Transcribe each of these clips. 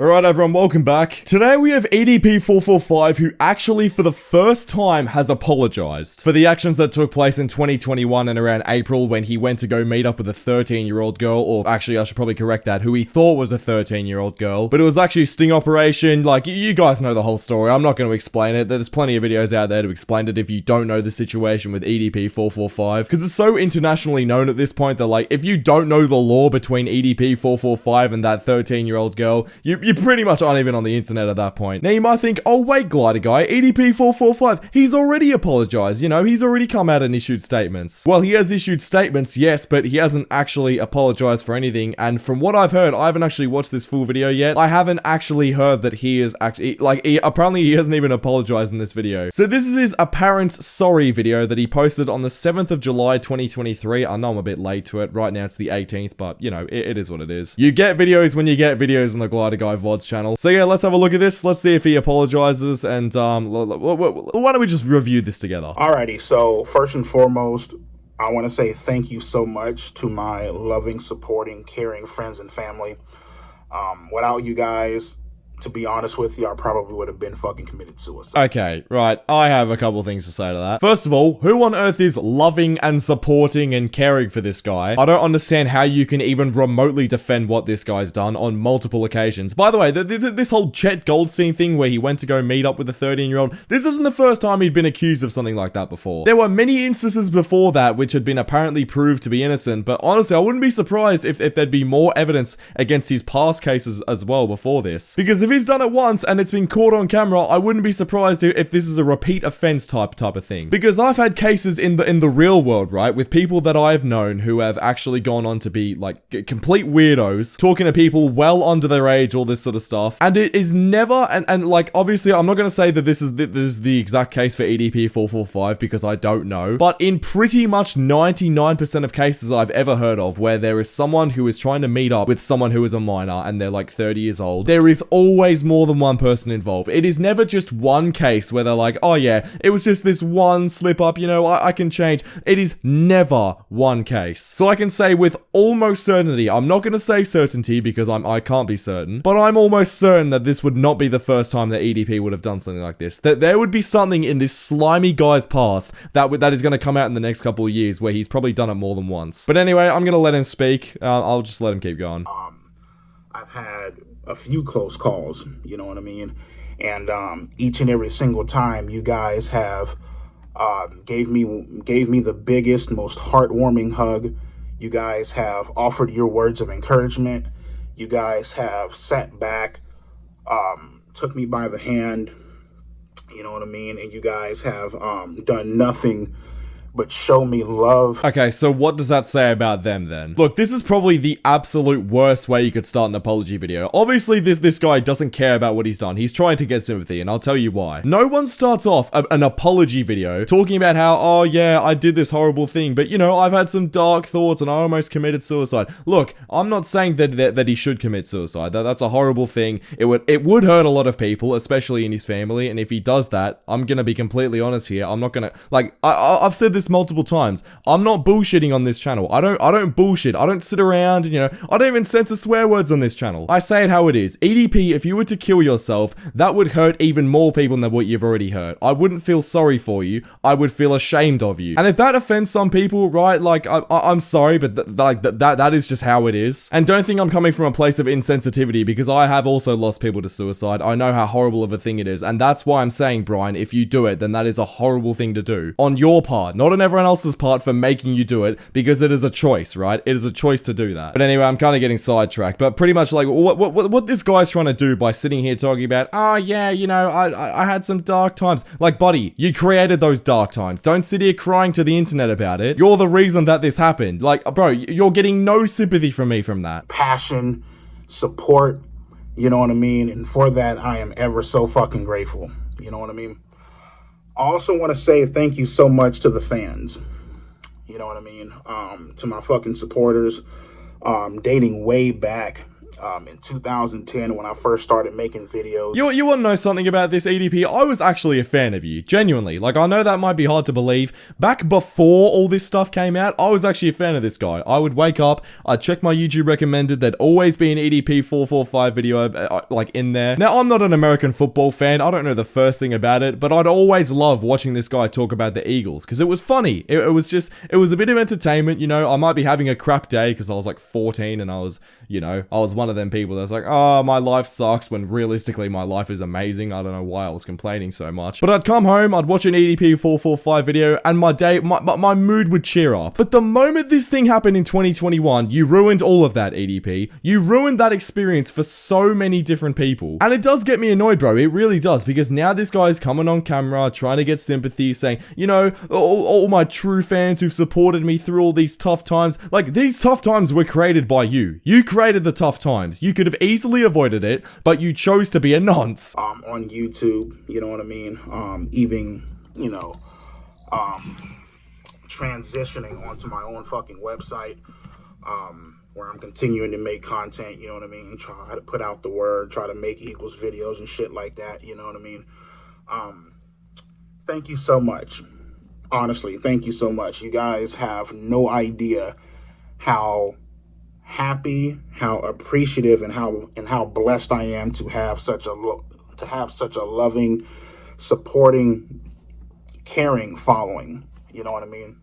Alright everyone, welcome back. Today we have EDP445 who actually for the first time has apologized for the actions that took place in 2021 and around April when he went to go meet up with a 13-year-old girl, or actually I should probably correct that, who he thought was a 13-year-old girl, but it was actually a sting operation. Like, you guys know the whole story, I'm not going to explain it. There's plenty of videos out there to explain it if you don't know the situation with EDP445, because it's so internationally known at this point that, like, if you don't know the law between EDP445 and that 13-year-old girl, you pretty much aren't even on the internet at that point. Now you might think, oh wait, Glider Guy, EDP445, he's already apologized, you know, he's already come out and issued statements. Well, he has issued statements, yes, but he hasn't actually apologized for anything, and from what I've heard, I haven't actually watched this full video yet, I haven't actually heard that he is actually, like, apparently he hasn't even apologized in this video. So this is his apparent sorry video that he posted on the 7th of July 2023. I know I'm a bit late to it, right now it's the 18th, but you know, it is what it is. You get videos when you get videos on the Glider Guy VODS channel. So yeah, let's have a look at this. Let's see if he apologizes, and why don't we just review this together? Alrighty, so first and foremost, I want to say thank you so much to my loving, supporting, caring friends and family. Without you guys, to be honest with you, I probably would have been fucking committed suicide. Okay, right. I have a couple things to say to that. First of all, who on earth is loving and supporting and caring for this guy? I don't understand how you can even remotely defend what this guy's done on multiple occasions. By the way, this whole Chet Goldstein thing where he went to go meet up with a 13-year-old, this isn't the first time he'd been accused of something like that before. There were many instances before that which had been apparently proved to be innocent, but honestly, I wouldn't be surprised if there'd be more evidence against his past cases as well before this. Because if he's done it once and it's been caught on camera, I wouldn't be surprised if this is a repeat offense type of thing. Because I've had cases in the real world, right, with people that I've known who have actually gone on to be like complete weirdos, talking to people well under their age, all this sort of stuff, and it is never, and like obviously I'm not going to say that this is the exact case for EDP445 because I don't know, but in pretty much 99% of cases I've ever heard of where there is someone who is trying to meet up with someone who is a minor and they're like 30 years old, there is always more than one person involved. It is never just one case where they're like, oh yeah, it was just this one slip up, you know, I can change. It is never one case. So I can say with almost certainty, I'm not going to say certainty because I can't be certain, but I'm almost certain that this would not be the first time that EDP would have done something like this. That there would be something in this slimy guy's past that is going to come out in the next couple of years where he's probably done it more than once. But anyway, I'm going to let him speak. I'll just let him keep going. I've had a few close calls, you know what I mean? And each and every single time you guys have gave me the biggest, most heartwarming hug. You guys have offered your words of encouragement. You guys have sat back, took me by the hand, you know what I mean? And you guys have done nothing but show me love. Okay, so what does that say about them then? Look, this is probably the absolute worst way you could start an apology video. Obviously, this guy doesn't care about what he's done. He's trying to get sympathy, and I'll tell you why. No one starts off an apology video talking about how, oh yeah, I did this horrible thing, but you know, I've had some dark thoughts and I almost committed suicide. Look, I'm not saying that he should commit suicide. That's a horrible thing. It would hurt a lot of people, especially in his family, and if he does that, I'm gonna be completely honest here. I'm not gonna, like, I've said this multiple times. I'm not bullshitting on this channel. I don't bullshit. I don't sit around and, you know, I don't even censor swear words on this channel. I say it how it is. EDP, if you were to kill yourself, that would hurt even more people than what you've already hurt. I wouldn't feel sorry for you. I would feel ashamed of you. And if that offends some people, right, like, I'm sorry, but that is just how it is. And don't think I'm coming from a place of insensitivity, because I have also lost people to suicide. I know how horrible of a thing it is. And that's why I'm saying, Brian, if you do it, then that is a horrible thing to do. On your part, not on everyone else's part for making you do it, because it is a choice, right? It is a choice to do that. But anyway, I'm kind of getting sidetracked, but pretty much like what this guy's trying to do by sitting here talking about, oh yeah, you know, I had some dark times. Like, buddy, you created those dark times. Don't sit here crying to the internet about it. You're the reason that this happened. Like, bro, you're getting no sympathy from me from that. Passion, support, you know what I mean? And for that, I am ever so fucking grateful. You know what I mean? I also want to say thank you so much to the fans. You know what I mean? To my fucking supporters, dating way back in 2010 when I first started making videos. You want to know something about this, EDP? I was actually a fan of you, genuinely. Like, I know that might be hard to believe. Back before all this stuff came out, I was actually a fan of this guy. I would wake up, I'd check my YouTube recommended, there'd always be an EDP445 video, like, in there. Now, I'm not an American football fan, I don't know the first thing about it, but I'd always love watching this guy talk about the Eagles, because it was funny. It was a bit of entertainment, you know. I might be having a crap day, because I was like 14, and I was one of them people that's like, oh, my life sucks, when realistically my life is amazing. I don't know why I was complaining so much. But I'd come home, I'd watch an EDP445 video, and my day, my mood would cheer up. But the moment this thing happened in 2021, you ruined all of that, EDP. You ruined that experience for so many different people. And it does get me annoyed, bro. It really does, because now this guy's coming on camera, trying to get sympathy, saying, you know, all my true fans who've supported me through all these tough times. Like, these tough times were created by you. You created the tough times. You could have easily avoided it, but you chose to be a nonce. On YouTube, you know what I mean? Even, you know, transitioning onto my own fucking website, where I'm continuing to make content, you know what I mean? Try to put out the word, try to make Eagles videos and shit like that, you know what I mean? Thank you so much. Honestly, thank you so much. You guys have no idea how happy, how appreciative, and how blessed I am to have such a loving, supporting, caring following. You know what I mean?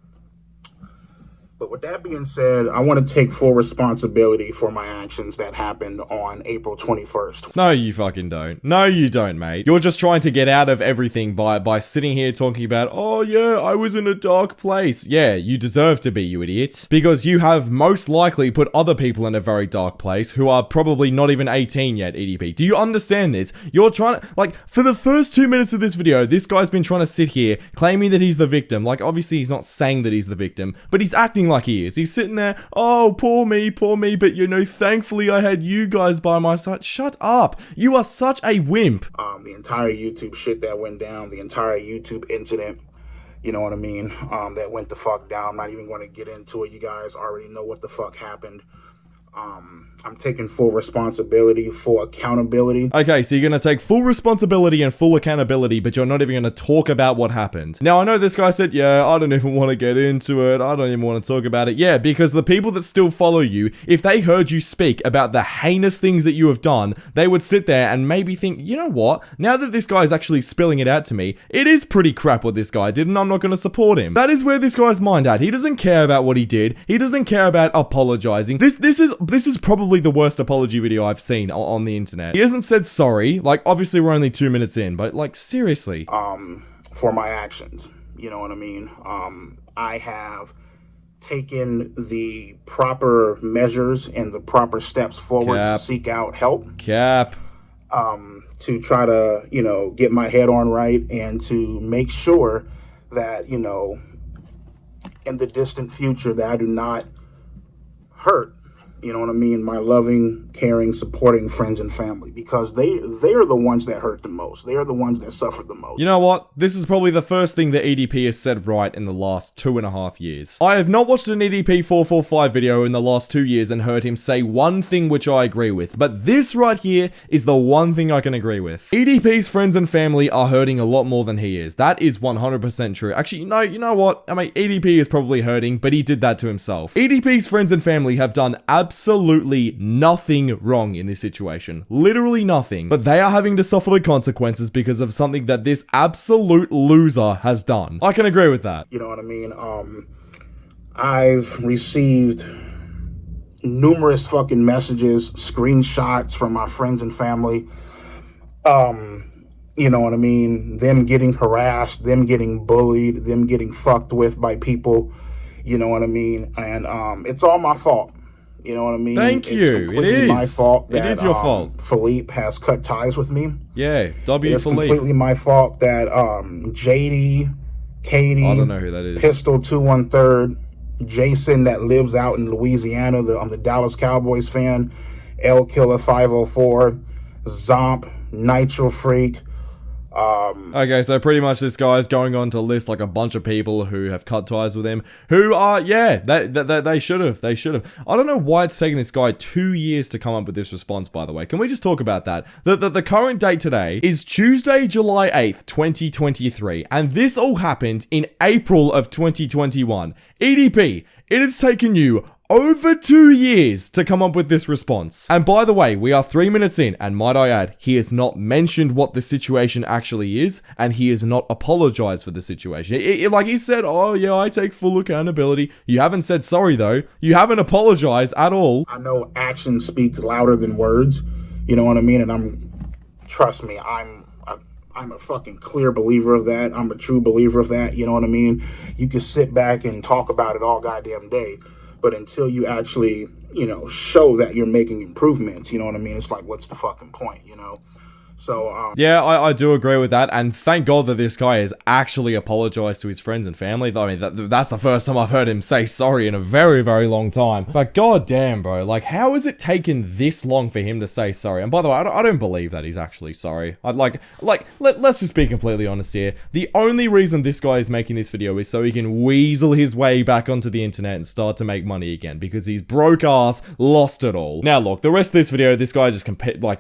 But with that being said, I want to take full responsibility for my actions that happened on April 21st. No, you fucking don't. No, you don't, mate. You're just trying to get out of everything by sitting here talking about, oh yeah, I was in a dark place. Yeah, you deserve to be, you idiot. Because you have most likely put other people in a very dark place who are probably not even 18 yet, EDP. Do you understand this? You're trying to, like, for the first 2 minutes of this video, this guy's been trying to sit here claiming that he's the victim. Like, obviously he's not saying that he's the victim, but he's acting like he is. He's sitting there, oh, poor me, but you know, thankfully I had you guys by my side. Shut up. You are such a wimp. The entire YouTube shit that went down, the entire YouTube incident, you know what I mean, that went the fuck down. I'm not even going to get into it. You guys already know what the fuck happened. I'm taking full responsibility, full accountability. Okay, so you're going to take full responsibility and full accountability, but you're not even going to talk about what happened. Now, I know this guy said, yeah, I don't even want to get into it. I don't even want to talk about it. Yeah, because the people that still follow you, if they heard you speak about the heinous things that you have done, they would sit there and maybe think, you know what? Now that this guy is actually spilling it out to me, it is pretty crap what this guy did, and I'm not going to support him. That is where this guy's mind at. He doesn't care about what he did. He doesn't care about apologizing. This is probably the worst apology video I've seen on the internet. He hasn't said sorry. Like, obviously we're only 2 minutes in, but like, seriously. For my actions, you know what I mean? I have taken the proper measures and the proper steps forward to seek out help. To try to, you know, get my head on right and to make sure that, you know, in the distant future that I do not hurt, you know what I mean, my loving, caring, supporting friends and family, because they are the ones that hurt the most. They are the ones that suffered the most. You know what? This is probably the first thing that EDP has said right in the last 2.5 years. I have not watched an EDP445 video in the last 2 years and heard him say one thing which I agree with, but this right here is the one thing I can agree with. EDP's friends and family are hurting a lot more than he is. That is 100% true. Actually, no, you know what? I mean, EDP is probably hurting, but he did that to himself. EDP's friends and family have done absolutely nothing wrong in this situation. Literally nothing. But they are having to suffer the consequences because of something that this absolute loser has done. I can agree with that. You know what I mean? I've received numerous fucking messages, screenshots from my friends and family. You know what I mean? Them getting harassed, them getting bullied, them getting fucked with by people. You know what I mean? And it's all my fault. You know what I mean? Thank you. It is my fault. That, it is your fault. Philippe has cut ties with me. Yeah, Philippe. It's completely my fault that JD, Katie, I don't know who that is. Pistol 213, Jason that lives out in Louisiana, the Dallas Cowboys fan, L Killer 504, Zomp, Nitro Freak, Okay, so pretty much this guy's going on to list like a bunch of people who have cut ties with him, who are, yeah, they should have. I don't know why it's taking this guy 2 years to come up with this response, by the way. Can we just talk about that? The current date today is Tuesday, July 8th, 2023, and this all happened in April of 2021. EDP, it has taken you over 2 years to come up with this response. And by the way, we are 3 minutes in, and might I add, he has not mentioned what the situation actually is, and he has not apologized for the situation. Like he said, oh yeah, I take full accountability. You haven't said sorry though. You haven't apologized at all. I know actions speak louder than words, you know what I mean? And trust me, I'm a fucking clear believer of that. I'm a true believer of that, you know what I mean? You can sit back and talk about it all goddamn day, but until you actually, you know, show that you're making improvements, you know what I mean? It's like, what's the fucking point, you know? So, yeah, I do agree with that, and thank God that this guy has actually apologized to his friends and family. I mean, that's the first time I've heard him say sorry in a very, very long time. But goddamn, bro, like, how has it taken this long for him to say sorry? And by the way, I don't believe that he's actually sorry. Let's just be completely honest here. The only reason this guy is making this video is so he can weasel his way back onto the internet and start to make money again, because he's broke ass lost it all. Now, look, the rest of this video, this guy just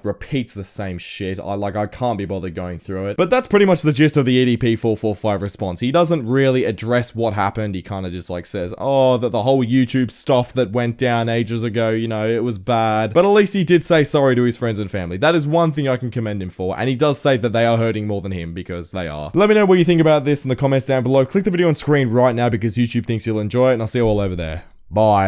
repeats the same shit. I can't be bothered going through it. But that's pretty much the gist of the EDP445 response. He doesn't really address what happened. He kind of just like says, oh, that the whole YouTube stuff that went down ages ago, you know, it was bad. But at least he did say sorry to his friends and family. That is one thing I can commend him for. And he does say that they are hurting more than him, because they are. Let me know what you think about this in the comments down below. Click the video on screen right now because YouTube thinks you'll enjoy it, and I'll see you all over there. Bye.